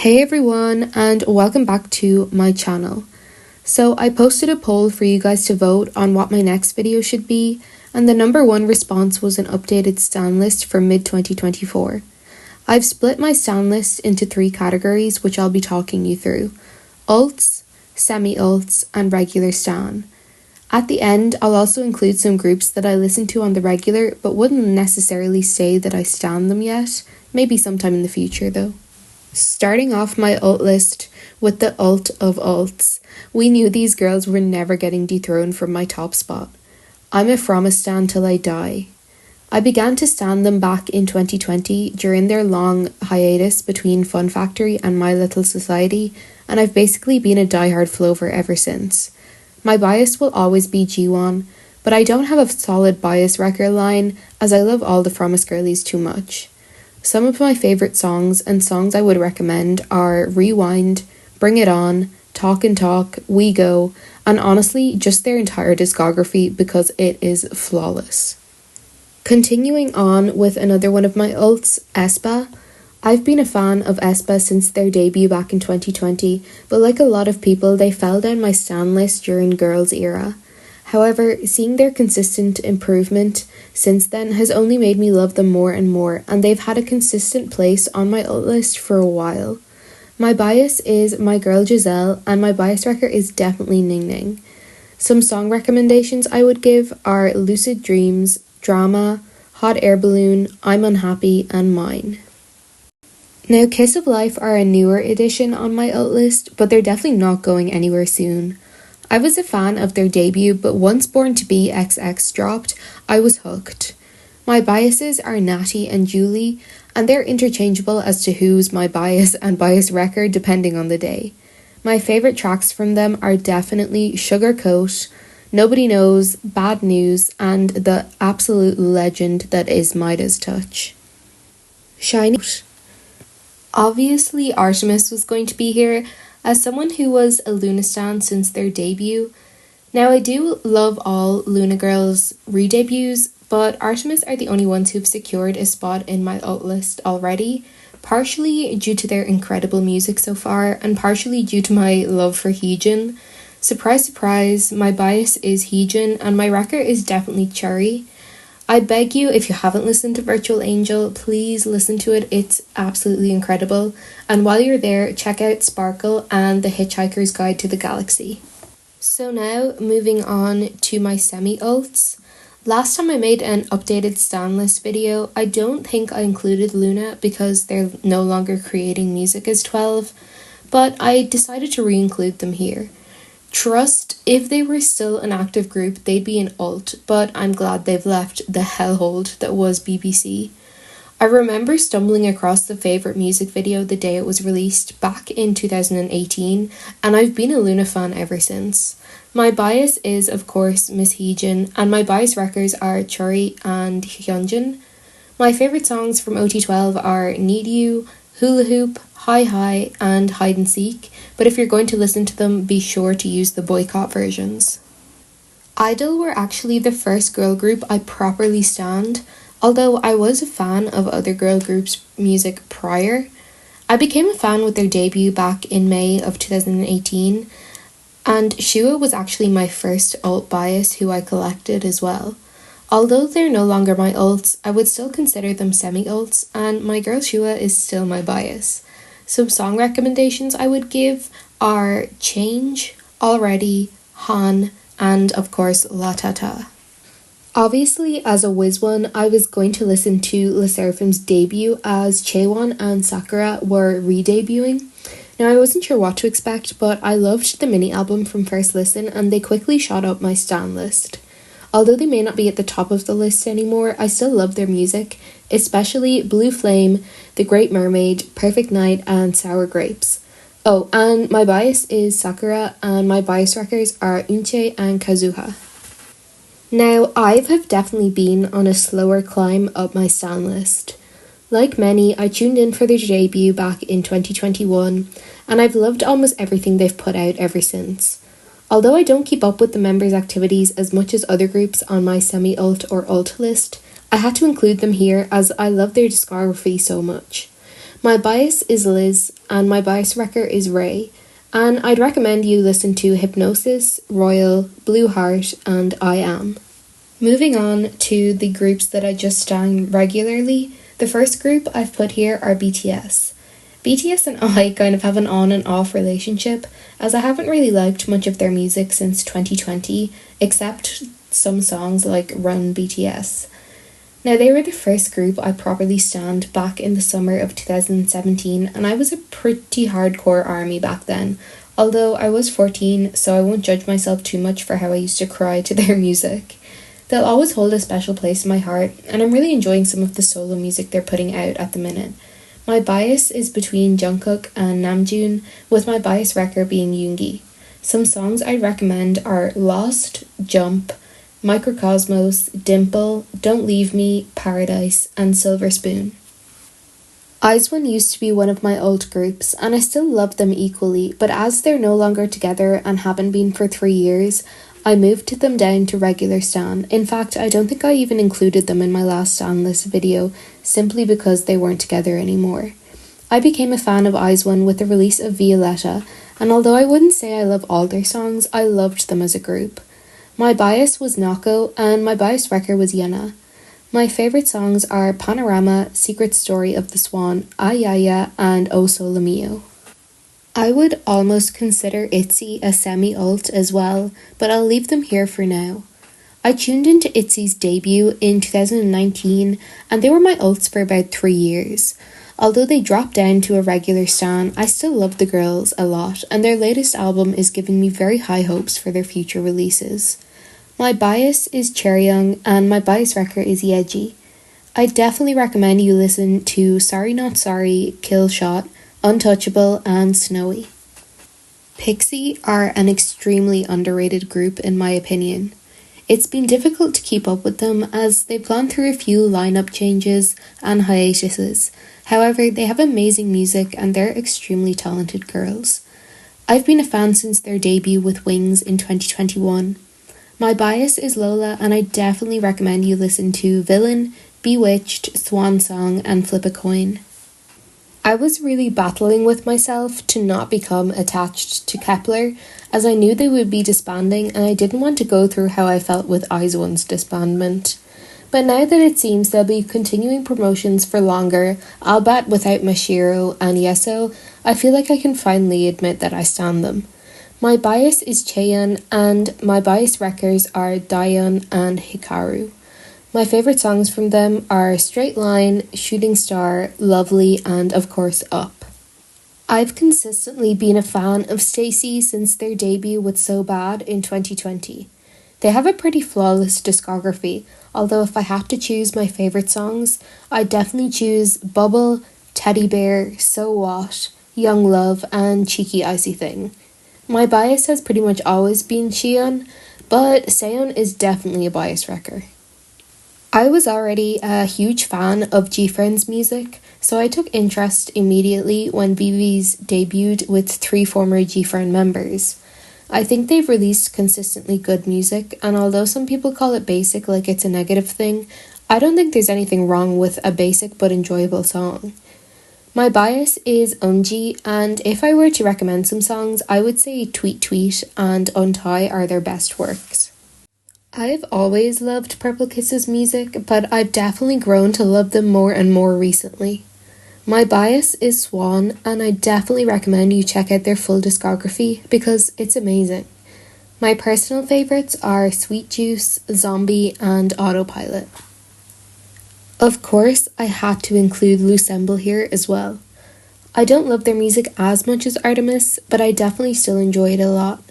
Hey everyone, and welcome back to my channel. So I posted a poll for you guys to vote on what my next video should be, and the number one response was an updated stan list for mid-2024. I've split my stan list into 3 categories, which I'll be talking you through: ults, semi-ults, and regular stan. At the end, I'll also include some groups that I listen to on the regular, but wouldn't necessarily say that I stan them yet, maybe sometime in the future though. Starting off my ult list with the ult of ults. We knew these girls were never getting dethroned from my top spot. I'm a fromis stan till I die. I began to stan them back in 2020 during their long hiatus between Fun Factory and My Little Society, and I've basically been a diehard Flover ever since. My bias will always be G1, but I don't have a solid bias record line as I love all the fromis girlies too much. Some of my favourite songs and songs I would recommend are Rewind, Bring It On, Talk and Talk, We Go, and honestly just their entire discography because it is flawless. Continuing on with another one of my ults, aespa. I've been a fan of aespa since their debut back in 2020, but like a lot of people, they fell down my stan list during Girls' era. However, seeing their consistent improvement since then has only made me love them more and more, and they've had a consistent place on my ult list for a while. My bias is my girl Giselle, and my bias record is definitely Ning Ning. Some song recommendations I would give are Lucid Dreams, Drama, Hot Air Balloon, I'm Unhappy, and Mine. Now, Kiss of Life are a newer addition on my ult list, but they're definitely not going anywhere soon. I was a fan of their debut, but once Born to Be XX dropped, I was hooked. My biases are Natty and Julie, and they're interchangeable as to who's my bias and bias record depending on the day. My favourite tracks from them are definitely Sugarcoat, Nobody Knows, Bad News, and the absolute legend that is Midas Touch. Shinee. Obviously, Artemis was going to be here, as someone who was a Loona stan since their debut. Now, I do love all Loona girls' re-debuts, but Artemis are the only ones who've secured a spot in my ult list already, partially due to their incredible music so far, and partially due to my love for Heejin. Surprise, surprise, my bias is Heejin, and my record is definitely Cherry. I beg you, if you haven't listened to Virtual Angel, please listen to it. It's absolutely incredible. And while you're there, check out Sparkle and The Hitchhiker's Guide to the Galaxy. So now, moving on to my semi-ults. Last time I made an updated stan list video, I don't think I included Loona because they're no longer creating music as 12, but I decided to re-include them here. Trust, if they were still an active group, they'd be an ult, but I'm glad they've left the hellhole that was BBC. I remember stumbling across the favourite music video the day it was released back in 2018, and I've been a Loona fan ever since. My bias is, of course, Miss Heejin, and my bias records are Churi and Hyunjin. My favourite songs from OT12 are Need You, Hula Hoop, Hi Hi, and Hide and Seek, but if you're going to listen to them, be sure to use the boycott versions. Idol were actually the first girl group I properly stanned, although I was a fan of other girl groups' music prior. I became a fan with their debut back in May of 2018, and Shua was actually my first ult bias who I collected as well. Although they're no longer my ults, I would still consider them semi-ults, and my girl Shua is still my bias. Some song recommendations I would give are Change, Already, Han, and of course La Ta Ta. Obviously, as a wjsn, I was going to listen to LeSserafim's debut as Chaewon and Sakura were re-debuting. Now, I wasn't sure what to expect, but I loved the mini-album from first listen and they quickly shot up my stan list. Although they may not be at the top of the list anymore, I still love their music, especially Blue Flame, The Great Mermaid, Perfect Night, and Sour Grapes. Oh, and my bias is Sakura, and my bias records are Unche and Kazuha. Now, I have definitely been on a slower climb up my stan list. Like many, I tuned in for their debut back in 2021, and I've loved almost everything they've put out ever since. Although I don't keep up with the members' activities as much as other groups on my semi-ult or ult list, I had to include them here as I love their discography so much. My bias is Liz, and my bias wrecker is Ray, and I'd recommend you listen to Hypnosis, Royal, Blue Heart, and I Am. Moving on to the groups that I just stan regularly, the first group I've put here are BTS. BTS and I kind of have an on and off relationship, as I haven't really liked much of their music since 2020, except some songs like Run BTS. Now, they were the first group I properly stanned back in the summer of 2017, and I was a pretty hardcore ARMY back then, although I was 14, so I won't judge myself too much for how I used to cry to their music. They'll always hold a special place in my heart, and I'm really enjoying some of the solo music they're putting out at the minute. My bias is between Jungkook and Namjoon, with my bias wrecker being Yoongi. Some songs I'd recommend are Lost, Jump, Microcosmos, Dimple, Don't Leave Me, Paradise, and Silver Spoon. izone used to be one of my old groups, and I still love them equally, but as they're no longer together and haven't been for 3 years, I moved them down to regular stan. In fact, I don't think I even included them in my last stan list video, simply because they weren't together anymore. I became a fan of izone with the release of Violetta, and although I wouldn't say I love all their songs, I loved them as a group. My bias was Nako, and my bias wrecker was Yena. My favourite songs are Panorama, Secret Story of the Swan, Ayaya, and O Sole Mio. I would almost consider Itzy a semi-ult as well, but I'll leave them here for now. I tuned into Itzy's debut in 2019, and they were my ults for about 3 years. Although they dropped down to a regular stan, I still love the girls a lot, and their latest album is giving me very high hopes for their future releases. My bias is Chaeryeong, and my bias wrecker is Yeji. I definitely recommend you listen to Sorry Not Sorry, Kill Shot, Untouchable, and Snowy. Pixy are an extremely underrated group in my opinion. It's been difficult to keep up with them as they've gone through a few lineup changes and hiatuses. However, they have amazing music and they're extremely talented girls. I've been a fan since their debut with Wings in 2021. My bias is Lola, and I definitely recommend you listen to Villain, Bewitched, Swan Song, and Flip a Coin. I was really battling with myself to not become attached to Kepler, as I knew they would be disbanding and I didn't want to go through how I felt with izone's disbandment. But now that it seems they'll be continuing promotions for longer, albeit without Mashiro and Yeso, I feel like I can finally admit that I stan them. My bias is Chaeyeon, and my bias wreckers are Daeyeon and Hikaru. My favourite songs from them are Straight Line, Shooting Star, Lovely, and of course Up. I've consistently been a fan of stayc since their debut with So Bad in 2020. They have a pretty flawless discography, although if I had to choose my favourite songs, I'd definitely choose Bubble, Teddy Bear, So What, Young Love, and Cheeky Icy Thing. My bias has pretty much always been Cheon, but Seon is definitely a bias wrecker. I was already a huge fan of gfriend's music, so I took interest immediately when viviz debuted with 3 former gfriend members. I think they've released consistently good music, and although some people call it basic like it's a negative thing, I don't think there's anything wrong with a basic but enjoyable song. My bias is Eunji, and if I were to recommend some songs, I would say Tweet Tweet and Untie are their best works. I've always loved Purple Kiss's music, but I've definitely grown to love them more and more recently. My bias is Swan, and I definitely recommend you check out their full discography because it's amazing. My personal favourites are Sweet Juice, Zombie, and Autopilot. Of course, I had to include Lucemble here as well. I don't love their music as much as Artemis, but I definitely still enjoy it a lot.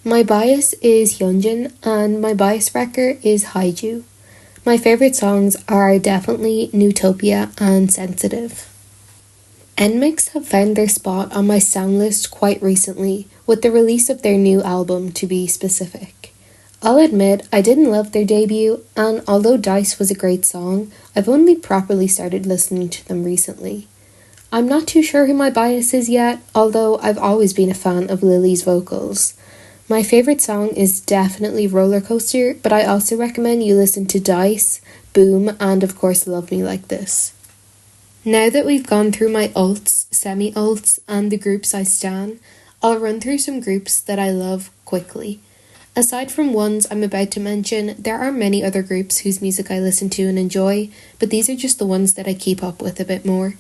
My bias is Hyunjin, and my bias wrecker is Haiju. My favourite songs are definitely Newtopia and Sensitive. NMIXX have found their spot on my sound list quite recently, with the release of their new album to be specific. I'll admit I didn't love their debut, and although Dice was a great song, I've only properly started listening to them recently. I'm not too sure who my bias is yet, although I've always been a fan of Lily's vocals. My favourite song is definitely Roller Coaster, but I also recommend you listen to Dice, Boom, and of course Love Me Like This. Now that we've gone through my ults, semi-ults, and the groups I stan, I'll run through some groups that I love quickly. Aside from ones I'm about to mention, there are many other groups whose music I listen to and enjoy, but these are just the ones that I keep up with a bit more.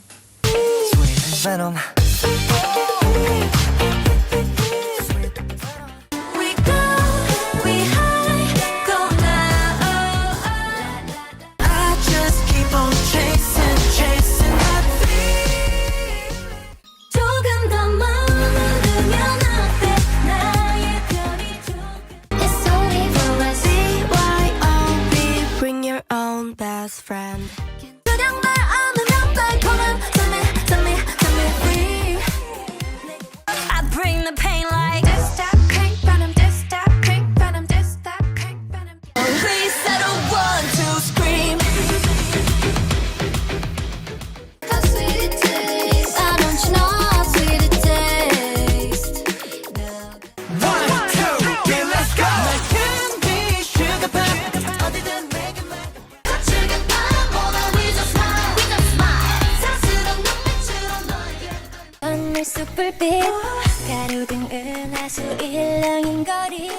Best friend. I bring the pain like this, that, crank, venom, this, that, crank, venom, this, that, crank, venom. Please settle one, two, scream. How sweet it tastes. Why don't you know how sweet it tastes? 1, 2, 3, let's go. My candy, sugar pop. 어디든 make it. 숯불빛 가로등 은하수 일렁인 거리